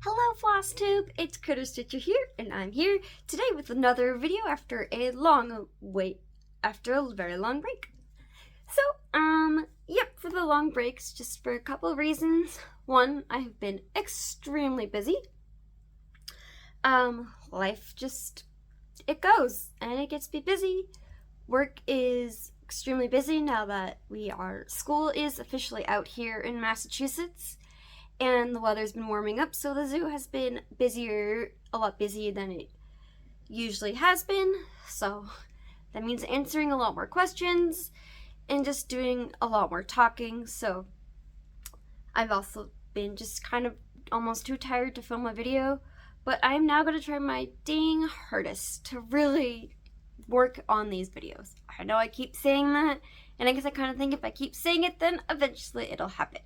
Hello Flosstube, it's Critter Stitcher here, and I'm here today with another video after a very long break. So, for the long breaks, just for a couple of reasons. One, I have been extremely busy. Life just, it goes, and it gets to be busy. Work is extremely busy now that school is officially out here in Massachusetts. And the weather's been warming up, so the zoo has been a lot busier than it usually has been. So that means answering a lot more questions and just doing a lot more talking. So I've also been just kind of almost too tired to film a video, but I'm now going to try my dang hardest to really work on these videos. I know I keep saying that, and I guess I kind of think if I keep saying it, then eventually it'll happen.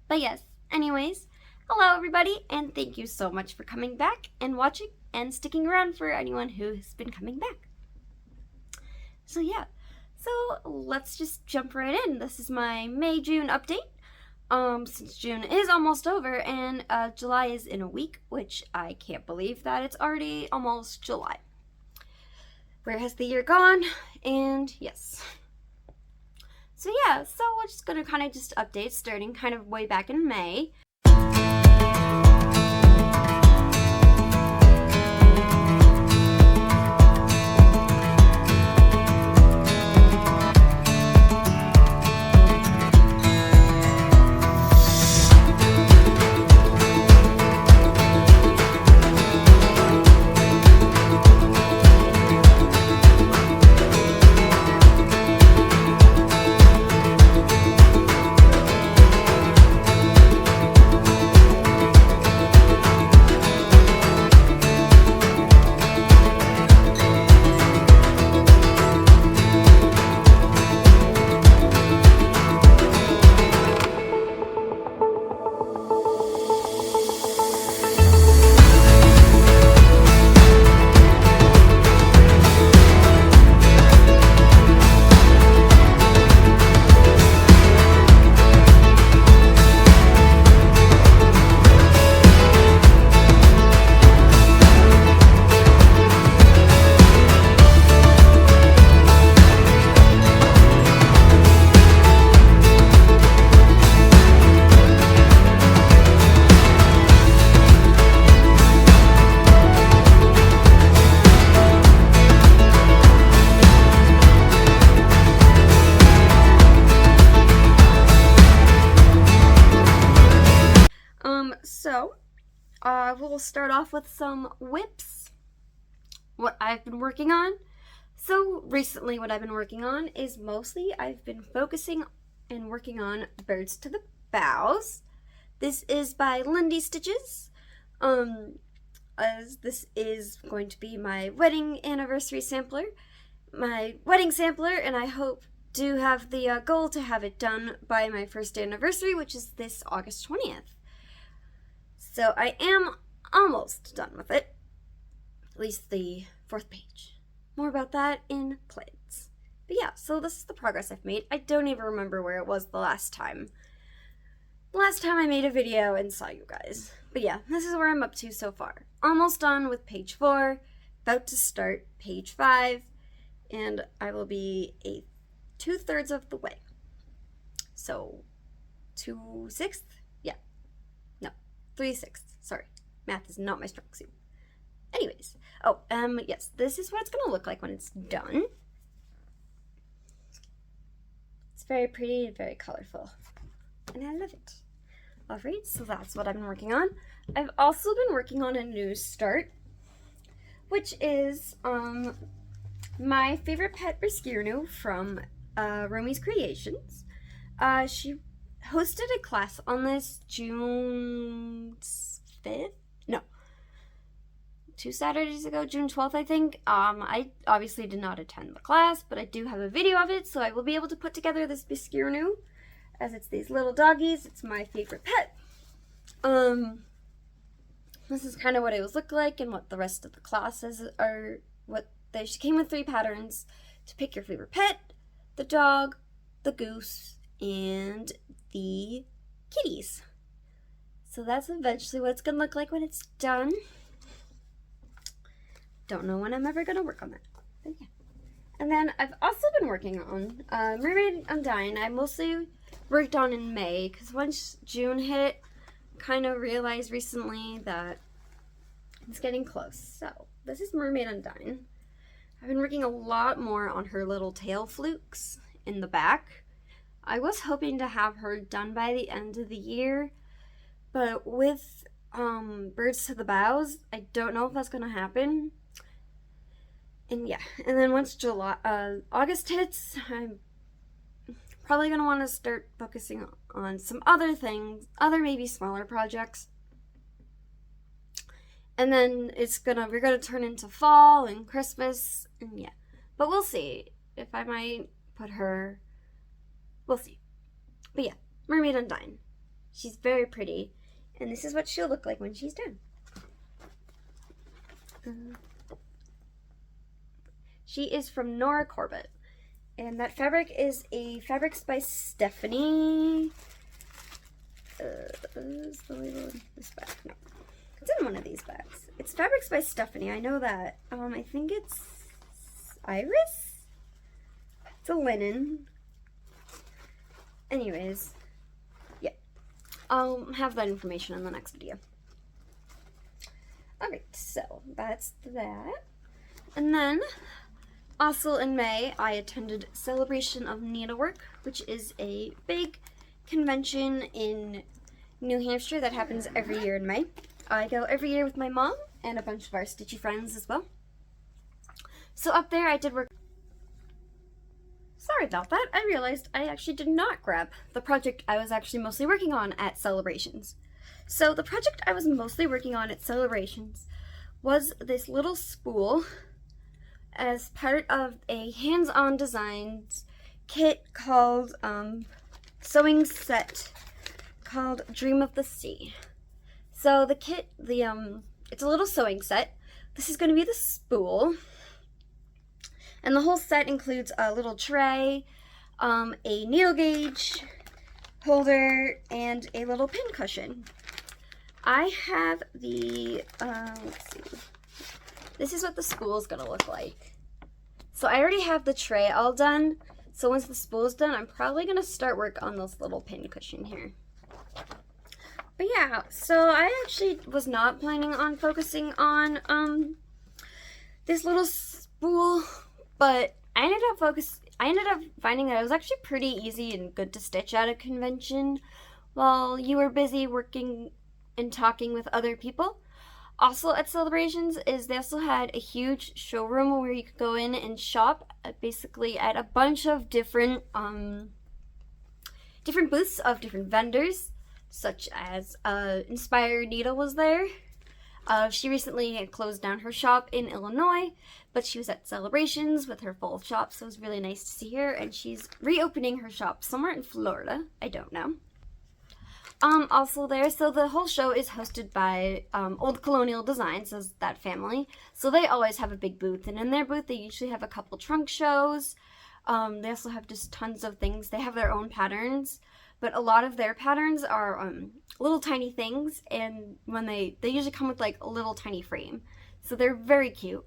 But yes, anyways, hello everybody, and thank you so much for coming back and watching and sticking around for anyone who's been coming back. So yeah, let's just jump right in. This is my May-June update. Since June is almost over and July is in a week, which I can't believe that it's already almost July. Where has the year gone? And yes. So yeah, we're just going to kind of just update starting kind of way back in May. We'll start off with some whips, what I've been working on. So recently what I've been working on is mostly I've been focusing and working on Birds to the Bows. This is by Lindy Stitches. As this is going to be my wedding anniversary sampler, and I hope to have the goal to have it done by my first anniversary, which is this August 20th. So I am almost done with it, at least the 4th page. More about that in plans. But yeah, so this is the progress I've made. I don't even remember where it was the last time I made a video and saw you guys. But yeah, this is where I'm up to so far. Almost done with page 4, about to start page 5, and I will be 2/3 of the way. So 2/6? Yeah. No, 3/6. Sorry. Math is not my strong suit. Anyways, yes, this is what it's gonna look like when it's done. It's very pretty and very colorful, and I love it. Alright, so that's what I've been working on. I've also been working on a new start, which is my favorite pet Rescue from Romy's Creations. She hosted a class on this June 5th? No. 2 Saturdays ago, June 12th, I think. I obviously did not attend the class, but I do have a video of it, so I will be able to put together this Biscuit, as it's these little doggies. It's my favorite pet. This is kind of what it was look like and what the rest of the classes are. She came with 3 patterns to pick your favorite pet, the dog, the goose, and the kitties. So that's eventually what it's gonna look like when it's done. Don't know when I'm ever gonna work on that, but yeah. And then I've also been working on Mermaid Undyne. I mostly worked on in May, because once June hit, kind of realized recently that it's getting close. So this is Mermaid Undyne. I've been working a lot more on her little tail flukes in the back. I was hoping to have her done by the end of the year, but with birds to the bows, I don't know if that's gonna happen. And yeah, and then once August hits, I'm probably gonna want to start focusing on some other things, other maybe smaller projects. And then we're gonna turn into fall and Christmas, and yeah. But we'll see if I might put her. We'll see. But yeah, Mermaid Undyne. She's very pretty, and this is what she'll look like when she's done. She is from Nora Corbett, and that fabric is a Fabrics by Stephanie. Is the label in this bag? No, it's in one of these bags. It's Fabrics by Stephanie. I know that. I think it's Iris. It's a linen. Anyways, yeah. I'll have that information in the next video. Alright, so that's that. And then also in May, I attended Celebration of Needlework, which is a big convention in New Hampshire that happens every year in May. I go every year with my mom and a bunch of our stitchy friends as well. So up there I did work. Sorry about that. I realized I actually did not grab the project I was actually mostly working on at Celebrations. So the project I was mostly working on at Celebrations was this little spool as part of a hands-on designs kit called sewing set called Dream of the Sea. So the kit, it's a little sewing set. This is going to be the spool, and the whole set includes a little tray, a needle gauge holder, and a little pin cushion. I have the let's see. This is what the spool is going to look like. So I already have the tray all done. So once the spool is done, I'm probably going to start work on this little pin cushion here. But yeah, so I actually was not planning on focusing on this little spool, but I ended up finding that it was actually pretty easy and good to stitch at a convention while you were busy working and talking with other people. Also at Celebrations is they also had a huge showroom where you could go in and shop basically at a bunch of different booths of different vendors, such as Inspired Needle was there. She recently had closed down her shop in Illinois, but she was at Celebrations with her full shop, so it was really nice to see her, and she's reopening her shop somewhere in Florida. I don't know. Also there, so the whole show is hosted by Old Colonial Designs, as that family. So they always have a big booth, and in their booth they usually have a couple trunk shows. They also have just tons of things. They have their own patterns, but a lot of their patterns are little tiny things, and when they usually come with like a little tiny frame. So they're very cute.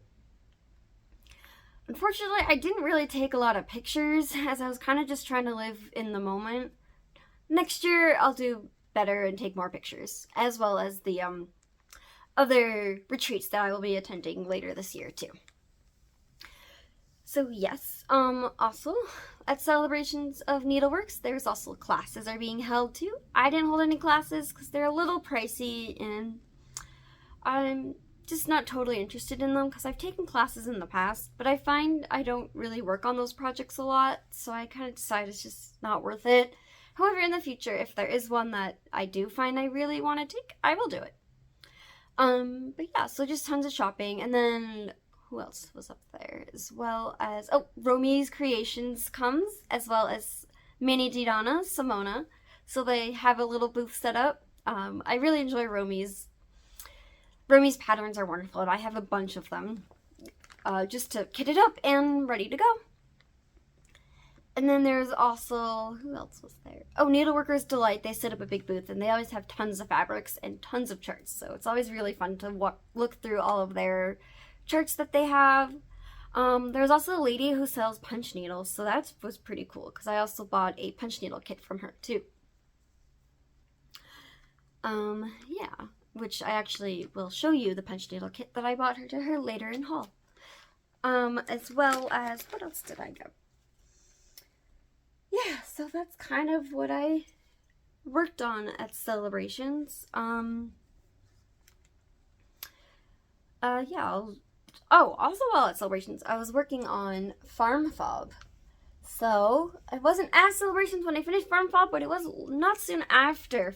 Unfortunately, I didn't really take a lot of pictures, as I was kind of just trying to live in the moment. Next year, I'll do better and take more pictures, as well as the other retreats that I will be attending later this year too. So yes, also at Celebrations of Needleworks, there's also classes are being held too. I didn't hold any classes because they're a little pricey, and I'm just not totally interested in them because I've taken classes in the past, but I find I don't really work on those projects a lot, so I kind of decided it's just not worth it. However, in the future, if there is one that I do find I really want to take, I will do it. But yeah, so just tons of shopping, and then who else was up there? As well as, Romy's Creations comes, as well as Manny Didana, Simona. So they have a little booth set up. I really enjoy Romy's. Romy's patterns are wonderful, and I have a bunch of them just to kit it up and ready to go. And then there's also, who else was there? Oh, Needleworkers Delight. They set up a big booth, and they always have tons of fabrics and tons of charts. So it's always really fun to look through all of their charts that they have. There's also a lady who sells punch needles, so that was pretty cool because I also bought a punch needle kit from her too. Yeah, which I actually will show you the punch needle kit that I bought her later in haul. As well as, what else did I get? Yeah, so that's kind of what I worked on at Celebrations. Yeah, also while at Celebrations, I was working on Farm Fob. So, it wasn't at Celebrations when I finished Farm Fob, but it was not soon after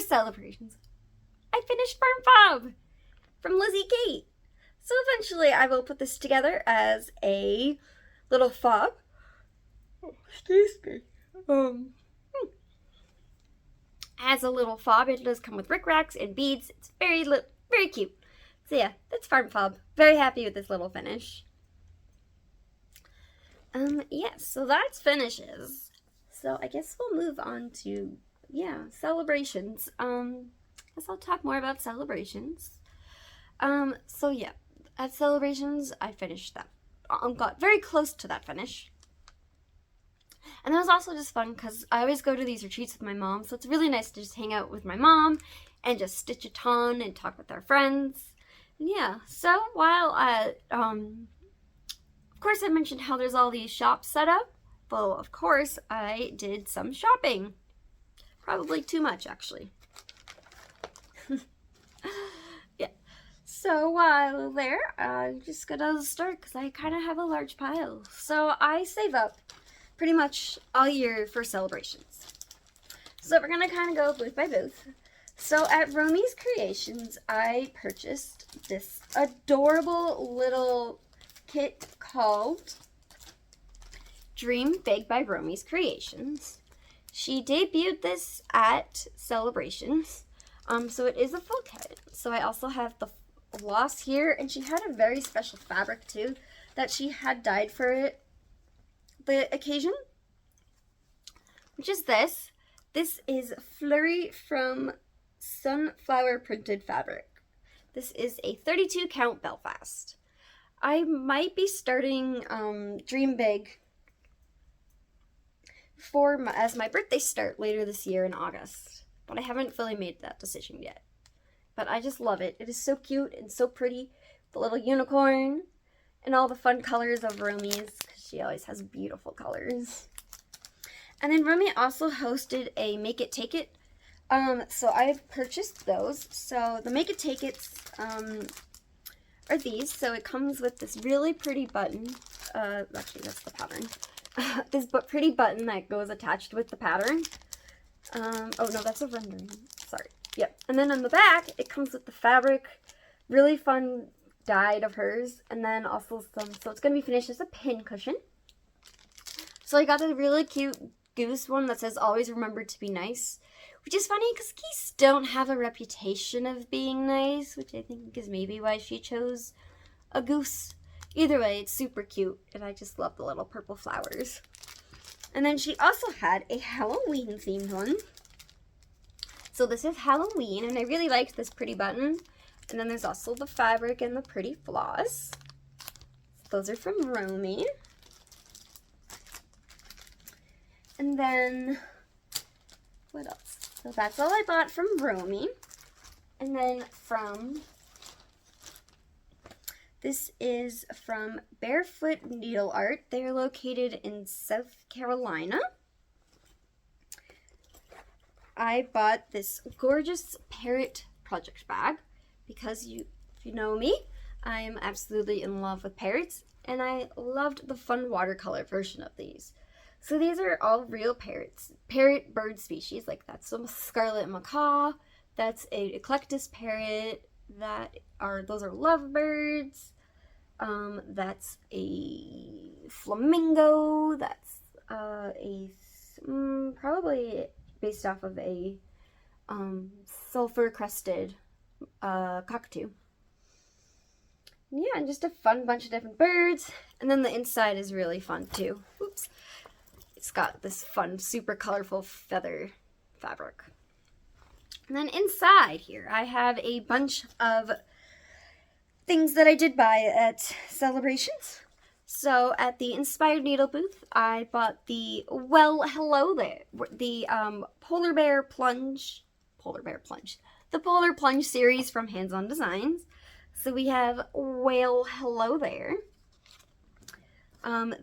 Celebrations. I finished Farm Fob from Lizzie Kate. So eventually I will put this together as a little fob. Oh, excuse me. As a little fob, it does come with rickrack and beads. It's very cute. So yeah, that's Farm Fob. Very happy with this little finish. Yes, so that's finishes. So I guess we'll move on to, Celebrations. Guess I'll talk more about Celebrations. So yeah, at Celebrations, I finished that. Got very close to that finish. And that was also just fun because I always go to these retreats with my mom, so it's really nice to just hang out with my mom and just stitch a ton and talk with our friends. And yeah, so while at, of course I mentioned how there's all these shops set up. Well, of course, I did some shopping. Probably too much, actually. Yeah. So while there, I'm just gonna start because I kind of have a large pile. So I save up pretty much all year for Celebrations. So we're gonna kind of go booth by booth. So at Romy's Creations, I purchased this adorable little kit called Dream Big by Romy's Creations. She debuted this at Celebrations. So it is a full kit. So I also have the floss here, and she had a very special fabric too that she had dyed for the occasion, which is this. This is Flurry from Sunflower Printed Fabric. This is a 32 count Belfast. I might be starting Dream Big as my birthday start later this year in August, but I haven't fully made that decision yet. But I just love it. It is so cute and so pretty. The little unicorn and all the fun colors of Romy's, because she always has beautiful colors. And then Romy also hosted a Make It Take It. So I've purchased those. So the Make It Take It's are these. So it comes with this really pretty button. Actually, that's the pattern. This pretty button that goes attached with the pattern. Oh no, that's a rendering. Sorry. Yep. And then on the back, it comes with the fabric, really fun dyed of hers, and then also so it's going to be finished as a pin cushion. So I got a really cute goose one that says, always remember to be nice, which is funny because geese don't have a reputation of being nice, which I think is maybe why she chose a goose. Either way, it's super cute, and I just love the little purple flowers. And then she also had a Halloween themed one. So this is Halloween, and I really liked this pretty button. And then there's also the fabric and the pretty floss. Those are from Romy. And then, what else? So that's all I bought from Romy. And then this is from Barefoot Needle Art. They're located in South Carolina. I bought this gorgeous parrot project bag because if you know me, I am absolutely in love with parrots, and I loved the fun watercolor version of these. So these are all real parrots, parrot bird species. Like that's a scarlet macaw, that's a eclectus parrot, those are lovebirds. That's a flamingo. That's probably based off of a sulfur-crested cockatoo. Yeah, and just a fun bunch of different birds. And then the inside is really fun too. Oops. It's got this fun, super colorful feather fabric. And then inside here, I have a bunch of things that I did buy at Celebrations. So at the Inspired Needle booth, I bought the, well, hello there, the Polar Bear Plunge, the Polar Plunge series from Hands On Designs. So we have, well, hello there.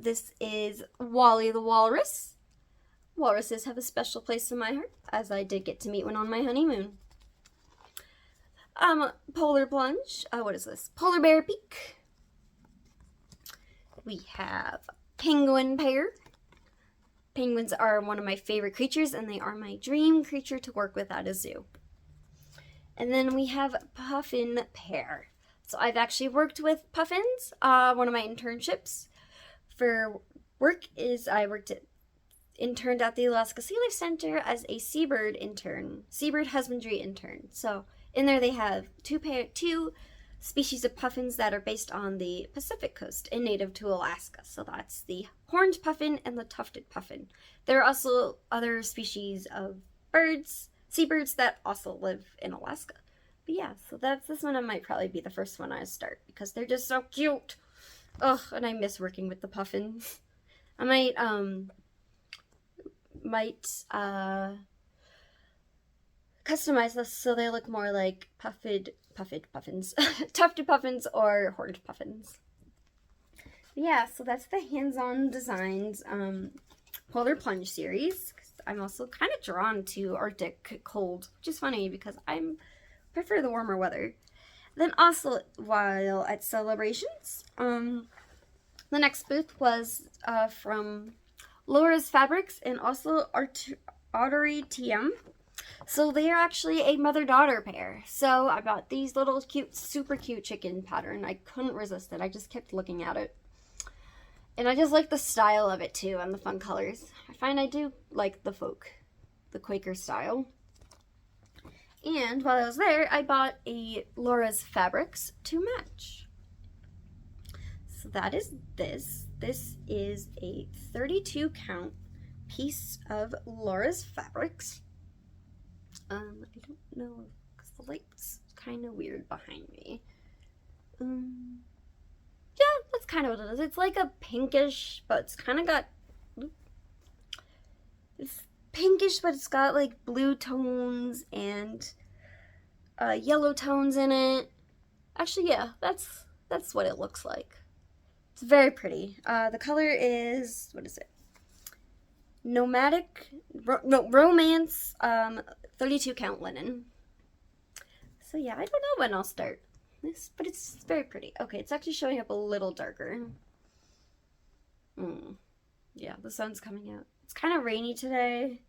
This is Wally the Walrus. Walruses have a special place in my heart, as I did get to meet one on my honeymoon. Polar Plunge, what is this? Polar Bear Peak. We have Penguin Pair. Penguins are one of my favorite creatures, and they are my dream creature to work with at a zoo. And then we have Puffin Pair. So I've actually worked with puffins. One of my internships for work is I interned at the Alaska Sea Life Center as a seabird husbandry intern. So in there they have two species of puffins that are based on the Pacific coast and native to Alaska. So that's the horned puffin and the tufted puffin. There are also other species of seabirds that also live in Alaska. But yeah, so this one might probably be the first one I start because they're just so cute. Ugh, and I miss working with the puffins. I might customize this so they look more like tufted puffins, tufted puffins or horned puffins. But yeah, so that's the Hands On Designs Polar Plunge series. I'm also kind of drawn to Arctic cold, which is funny because I prefer the warmer weather. Then also, while at Celebrations, the next booth was from Laura's Fabrics and also Artery TM. So they are actually a mother-daughter pair. So I bought these little cute, super cute chicken pattern. I couldn't resist it. I just kept looking at it. And I just like the style of it too and the fun colors. I find I do like the Quaker style. And while I was there, I bought a Laura's Fabrics to match. So that is this. This is a 32 count piece of Laura's Fabrics. I don't know because the light's kind of weird behind me. Yeah, that's kind of what it is. It's like a pinkish, but it's kind of got, it's pinkish, but it's got like blue tones and yellow tones in it. Actually, yeah, that's what it looks like. It's very pretty. The color is, what is it? Romance 32 count linen. So yeah, I don't know when I'll start this, but it's very pretty. Okay, it's actually showing up a little darker. Yeah, the sun's coming out. It's kind of rainy today.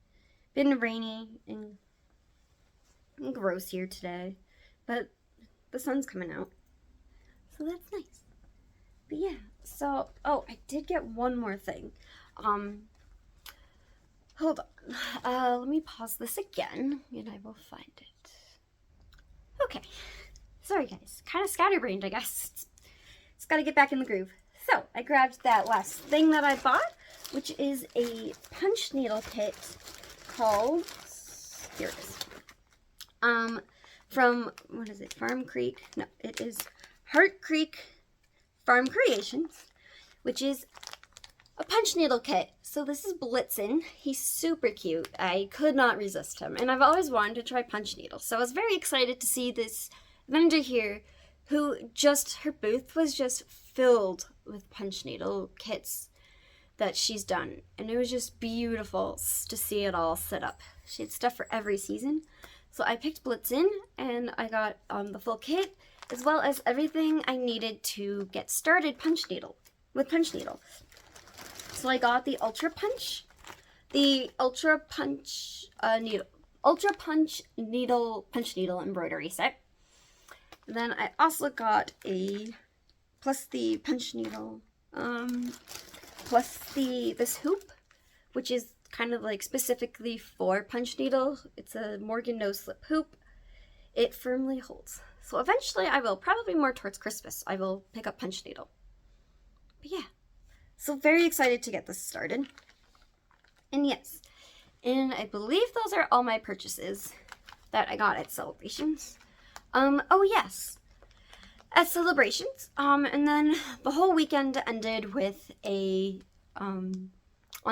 Been rainy and gross here today, but the sun's coming out, so that's nice. But yeah, so I did get one more thing. Hold on. Let me pause this again, and I will find it. Okay. Sorry, guys. Kind of scatterbrained, I guess. It's got to get back in the groove. So, I grabbed that last thing that I bought, which is a punch needle kit called, here it is, from, what is it, Farm Creek? No, it is Heart Creek Farm Creations, which is a punch needle kit. So this is Blitzen. He's super cute. I could not resist him. And I've always wanted to try punch needles. So I was very excited to see this vendor here who her booth was just filled with punch needle kits that she's done. And it was just beautiful to see it all set up. She had stuff for every season. So I picked Blitzen and I got the full kit as well as everything I needed to get started with punch needle. So I got the Ultra Punch needle embroidery set. And then I also got plus the punch needle, plus this hoop, which is kind of like specifically for punch needle. It's a Morgan no slip hoop. It firmly holds. So eventually I will, probably more towards Christmas, I will pick up punch needle. But yeah. So very excited to get this started. And yes, and I believe those are all my purchases that I got at Celebrations. Oh yes, at Celebrations. And then the whole weekend ended with a, on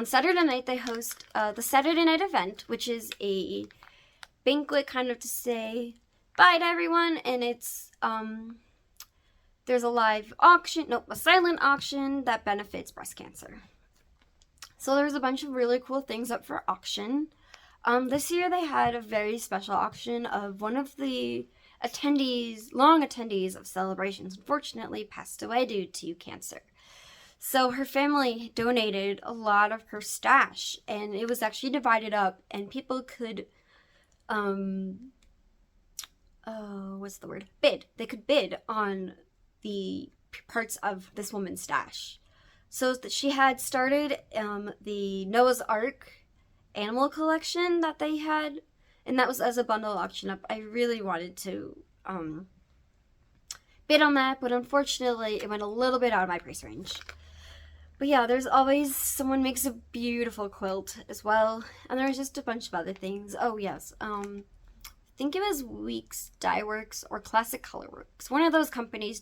Saturday night they host the Saturday night event, which is a banquet kind of to say bye to everyone, and it's, there's a live auction, nope, a silent auction that benefits breast cancer. So there's a bunch of really cool things up for auction. This year they had a very special auction of one of the long attendees of Celebrations, unfortunately passed away due to cancer. So her family donated a lot of her stash, and it was actually divided up, and people could, bid. They could bid on the parts of this woman's stash. So that she had started the Noah's Ark animal collection that they had, and that was as a bundle auction up. I really wanted to bid on that, but unfortunately it went a little bit out of my price range. But yeah, there's always someone makes a beautiful quilt as well, and there's just a bunch of other things. Oh yes, I think it was Weeks Dye Works or Classic Color Works. One of those companies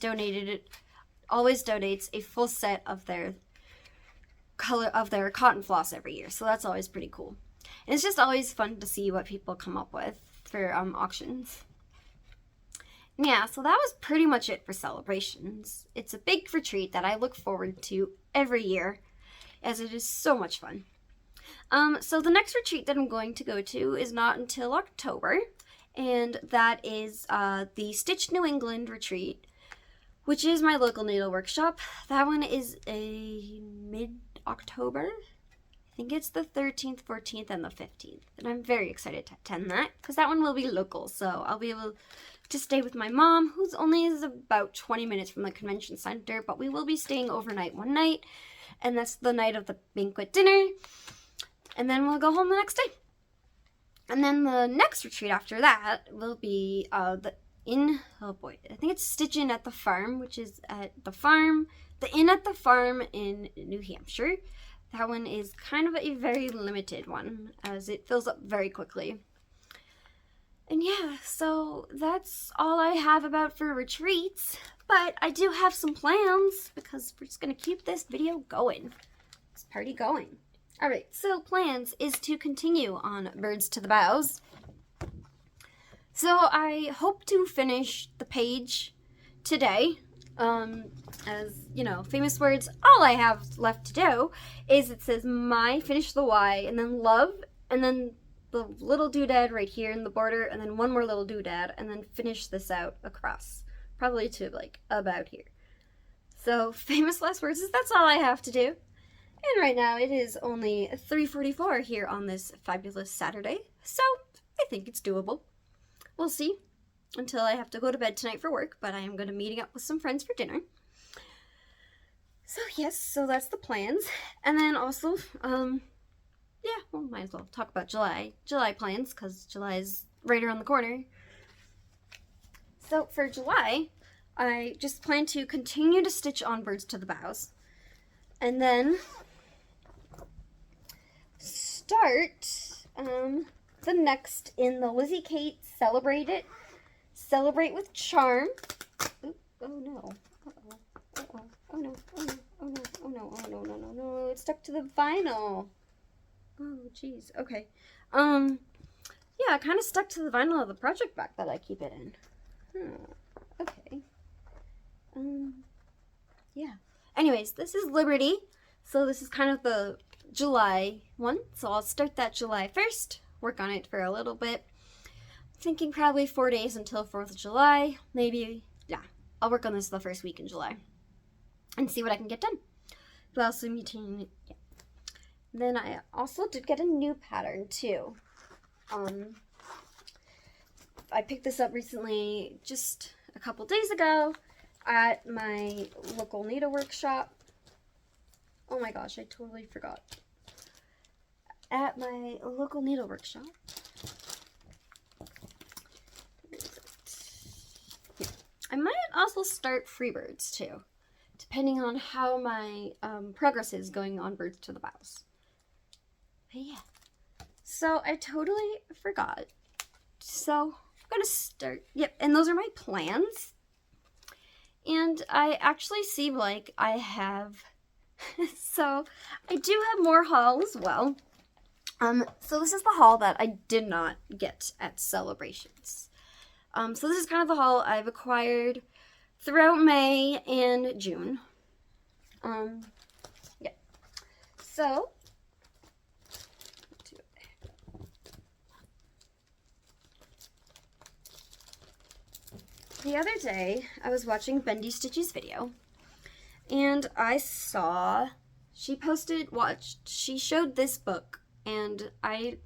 always donates a full set of their cotton floss every year, so that's always pretty cool. And it's just always fun to see what people come up with for auctions. Yeah, so that was pretty much it for Celebrations. It's a big retreat that I look forward to every year, as it is so much fun. So the next retreat that I'm going to go to is not until October, and that is the Stitch New England retreat, which is my local needle workshop. That one is a mid-October. I think it's the 13th, 14th, and the 15th. And I'm very excited to attend that, because that one will be local. So I'll be able to stay with my mom, who's only is about 20 minutes from the convention center, but we will be staying overnight one night, and that's the night of the banquet dinner. And then we'll go home the next day. And then the next retreat after that will be I think it's Stitch Inn at the Farm, which is at the Inn at the Farm in New Hampshire. That one is kind of a very limited one, as it fills up very quickly. And yeah, so that's all I have about for retreats, but I do have some plans, because we're just going to keep this video going. This party going. Alright, so plans is to continue on Birds to the Boughs. So I hope to finish the page today. As, you know, famous words, all I have left to do is it says my, finish the Y, and then love, and then the little doodad right here in the border, and then one more little doodad, and then finish this out across. Probably to, like, about here. So, famous last words is that's all I have to do. And right now it is only 3:44 here on this fabulous Saturday, so I think it's doable. We'll see until I have to go to bed tonight for work, but I am going to meeting up with some friends for dinner. So yes, so that's the plans. And then also, yeah, well, might as well talk about July plans, because July is right around the corner. So for July, I just plan to continue to stitch on Birds to the Boughs, and then start the next in the Lizzie Kate Celebrate with Charm. Ooh, oh no. Uh-oh. Uh-oh. Oh no. Oh no. Oh no. Oh no. Oh no. No. No. No. It's stuck to the vinyl. Oh jeez. Okay. Yeah, kind of stuck to the vinyl of the project back that I keep it in. Okay. Yeah. Anyways, this is Liberty. So this is kind of the July one. So I'll start that July 1st. Work on it for a little bit. Thinking probably 4 days until 4th of July. Maybe, yeah. I'll work on this the first week in July. And see what I can get done. But also meeting, yeah. Then I also did get a new pattern too. I picked this up recently, just a couple days ago, at my local needle workshop. Oh my gosh, I totally forgot. At my local needle workshop. Where is it? Here. I might also start Freebirds too, depending on how my progress is going on Birds to the Boughs. But yeah. So I totally forgot. So I'm gonna start. Yep, and those are my plans. And I actually seem like I have. So I do have more haul as well. So this is the haul that I did not get at celebrations. So this is kind of the haul I've acquired throughout May and June. Yeah. So the other day I was watching Bendy Stitch's video, and I saw she showed this book, and I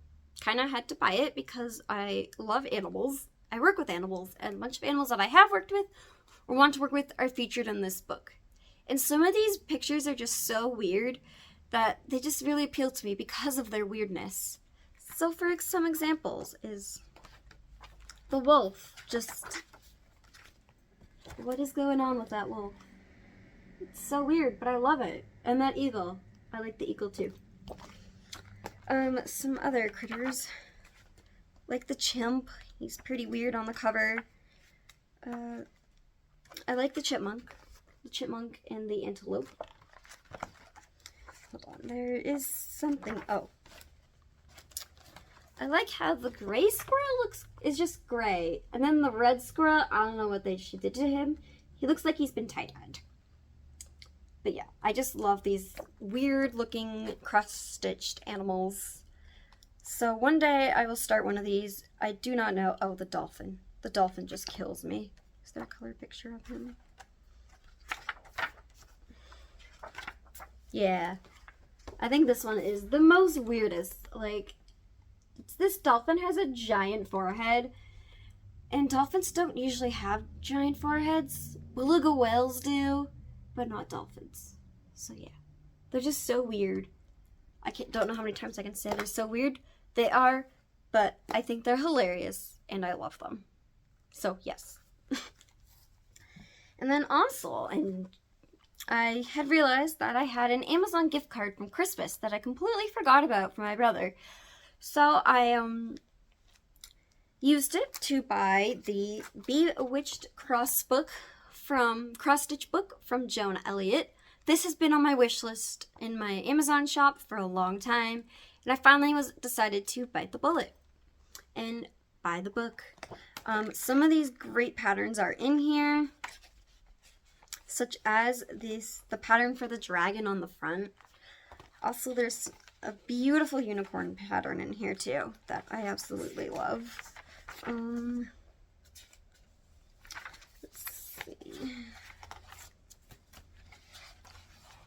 kind of had to buy it because I love animals. I work with animals, and a bunch of animals that I have worked with or want to work with are featured in this book. And some of these pictures are just so weird that they just really appeal to me because of their weirdness. So for some examples is the wolf. Just, what is going on with that wolf? It's so weird, but I love it. And that eagle. I like the eagle too. Some other critters, like the chimp. He's pretty weird on the cover. I like the chipmunk and the antelope. Hold on, there is something. Oh, I like how the gray squirrel is just gray, and then the red squirrel, I don't know what she did to him. He looks like he's been tie-dyed. But yeah, I just love these weird looking cross-stitched animals. So one day I will start one of these. I do not know. Oh, the dolphin. The dolphin just kills me. Is there a color picture of him? Yeah. I think this one is the most weirdest. Like, this dolphin has a giant forehead. And dolphins don't usually have giant foreheads. Beluga whales do, but not dolphins. So yeah, they're just so weird. Don't know how many times I can say they're so weird. They are, but I think they're hilarious, and I love them. So yes. And then also, I had realized that I had an Amazon gift card from Christmas that I completely forgot about for my brother. So I used it to buy the Bewitched cross stitch book from Joan Elliott. This has been on my wish list in my Amazon shop for a long time, and I finally decided to bite the bullet and buy the book. Some of these great patterns are in here, such as the pattern for the dragon on the front. Also, there's a beautiful unicorn pattern in here too that I absolutely love. Let's see.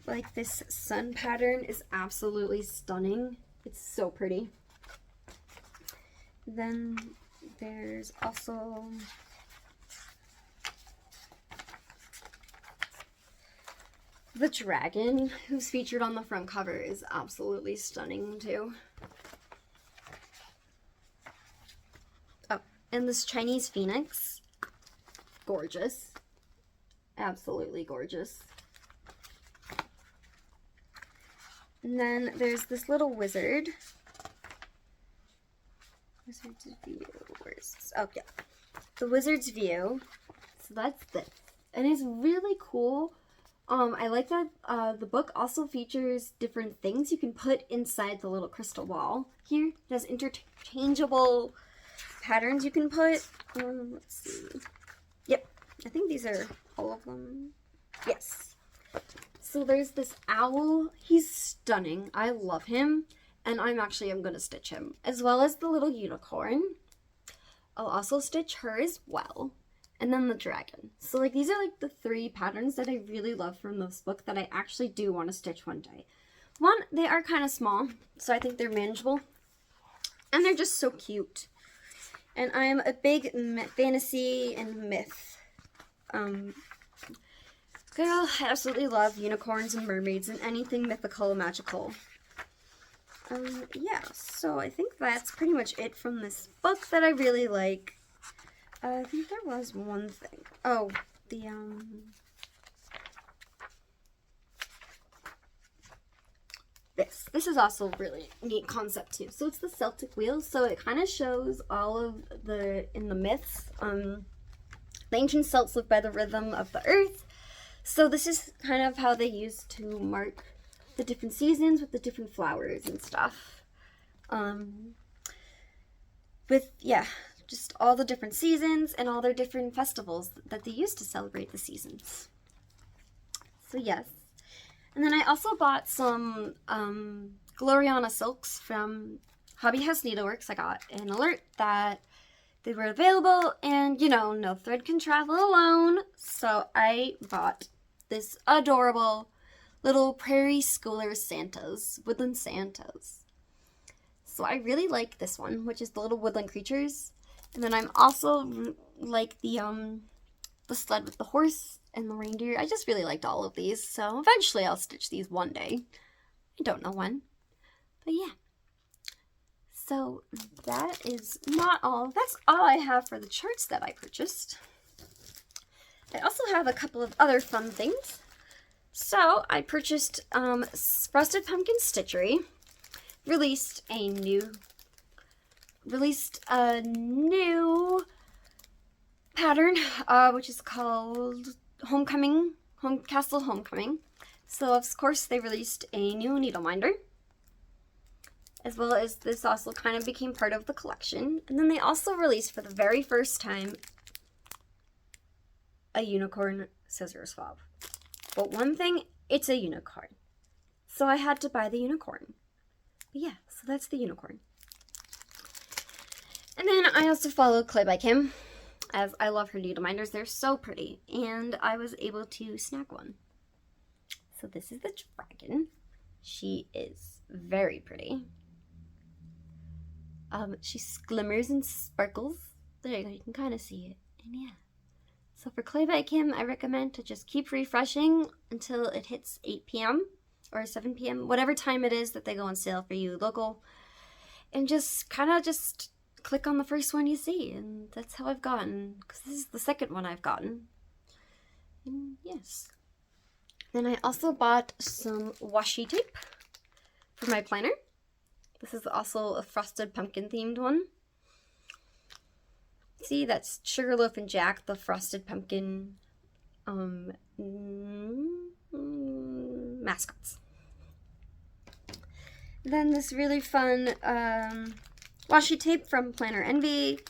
Like, this sun pattern is absolutely stunning. It's so pretty. Then there's also the dragon, who's featured on the front cover, is absolutely stunning too. Oh, and this Chinese phoenix, gorgeous. Absolutely gorgeous. And then there's this little wizard. Wizard's view. Where's this? Oh, yeah. The wizard's view. So that's this. And it's really cool. I like that the book also features different things you can put inside the little crystal ball. Here, it has interchangeable patterns you can put. Let's see. Yep. I think these are all of them. Yes. So there's this owl. He's stunning. I love him. And I'm going to stitch him. As well as the little unicorn. I'll also stitch her as well. And then the dragon. So like, these are like the 3 patterns that I really love from this book that I actually do want to stitch one day. One, they are kind of small, so I think they're manageable. And they're just so cute. And I'm a big fantasy and myth girl. I absolutely love unicorns and mermaids and anything mythical and magical. Yeah, so I think that's pretty much it from this book that I really like. I think there was one thing. Oh, this. This is also a really neat concept too. So it's the Celtic wheel. So it kind of shows all of in the myths. The ancient Celts lived by the rhythm of the earth. So this is kind of how they used to mark the different seasons with the different flowers and stuff. Just all the different seasons and all their different festivals that they used to celebrate the seasons. So yes. And then I also bought some Gloriana silks from Hobby House Needleworks. I got an alert that they were available, and you know, no thread can travel alone. So I bought this adorable little prairie schooler Santas, woodland Santas. So I really like this one, which is the little woodland creatures. And then I'm also like the sled with the horse and the reindeer. I just really liked all of these, so eventually I'll stitch these one day. I don't know when, but yeah. So that is not all. That's all I have for the charts that I purchased. I also have a couple of other fun things. So I purchased Frosted Pumpkin Stitchery. Released a new pattern, which is called Castle Homecoming. So of course they released a new needle minder, as well as this also kind of became part of the collection. And then they also released for the very first time a unicorn scissor swab. But one thing, it's a unicorn. So I had to buy the unicorn. But yeah, so that's the unicorn. And then I also followed Clay by Kim, as I love her needle minders. They're so pretty, and I was able to snag one. So this is the dragon. She is very pretty. She glimmers and sparkles. There you go, you can kind of see it. And yeah. So for Clay by Kim, I recommend to just keep refreshing until it hits 8 p.m. or 7 p.m., whatever time it is that they go on sale for you local. And just kind of just click on the first one you see, and that's how I've gotten, because this is the second one I've gotten. And yes. Then I also bought some washi tape for my planner. This is also a Frosted Pumpkin themed one. See, that's Sugarloaf and Jack, the Frosted Pumpkin mascots. Then this really fun washi tape from Planner Envy.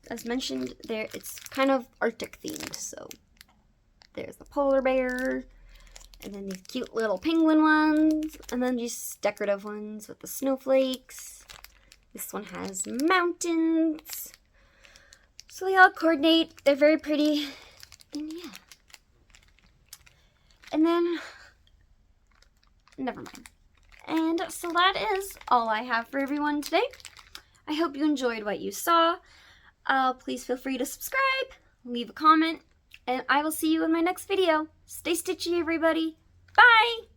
As mentioned, there it's kind of Arctic themed. So there's the polar bear, and then these cute little penguin ones, and then just decorative ones with the snowflakes. This one has mountains. So they all coordinate. They're very pretty. And yeah. And then, never mind. And so that is all I have for everyone today. I hope you enjoyed what you saw. Please feel free to subscribe, leave a comment, and I will see you in my next video. Stay stitchy, everybody. Bye!